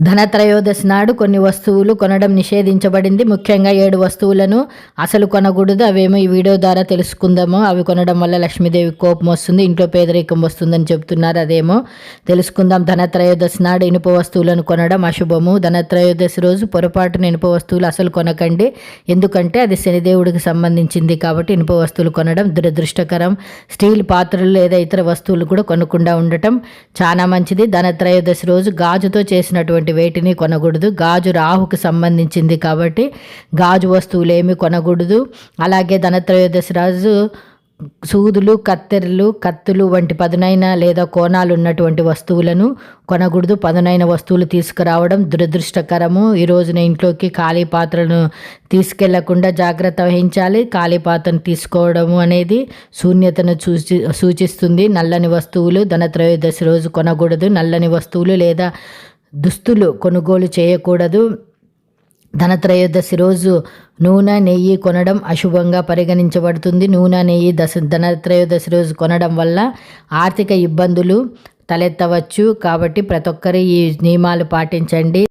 ధనత్రయోదశి నాడు కొన్ని వస్తువులు కొనడం నిషేధించబడింది. ముఖ్యంగా 7 వస్తువులను అసలు కొనకూడదు. అవేమో ఈ వీడియో ద్వారా తెలుసుకుందాము. అవి కొనడం వల్ల లక్ష్మీదేవి కోపం వస్తుంది, ఇంట్లో పేదరికం వస్తుందని చెప్తున్నారు. అదేమో తెలుసుకుందాం. ధనత్రయోదశి నాడు ఇనుప వస్తువులను కొనడం అశుభము. ధనత్రయోదశి రోజు పొరపాటున ఇనుప వస్తువులు అసలు కొనకండి. ఎందుకంటే అది శనిదేవుడికి సంబంధించింది కాబట్టి ఇనుప వస్తువులు కొనడం దురదృష్టకరం. స్టీల్ పాత్రలు లేదా ఇతర వస్తువులు కూడా కొనకుండా ఉండటం చాలా మంచిది. ధనత్రయోదశి రోజు గాజుతో చేసినటువంటి వేటిని కొనకూడదు. గాజు రాహుకు సంబంధించింది కాబట్టి గాజు వస్తువులు ఏమి కొనకూడదు. అలాగే ధనత్రయోదశి రోజు సూదులు, కత్తెరలు, కత్తులు వంటి పదునైన లేదా కోణాలు ఉన్నటువంటి వస్తువులను కొనకూడదు. పదునైన వస్తువులు తీసుకురావడం దురదృష్టకరము. ఈ రోజున ఇంట్లోకి ఖాళీ పాత్రలను తీసుకెళ్లకుండా జాగ్రత్త వహించాలి. ఖాళీ పాత్రను తీసుకోవడము అనేది శూన్యతను సూచిస్తుంది. నల్లని వస్తువులు ధనత్రయోదశి రోజు కొనకూడదు. నల్లని వస్తువులు లేదా దుస్తులు కొనుగోలు చేయకూడదు. ధనత్రయోదశి రోజు నూనె, నెయ్యి కొనడం అశుభంగా పరిగణించబడుతుంది. నూనె, నెయ్యి ధనత్రయోదశి రోజు కొనడం వల్ల ఆర్థిక ఇబ్బందులు తలెత్తవచ్చు. కాబట్టి ప్రతి ఒక్కరు ఈ నియమాలు పాటించండి.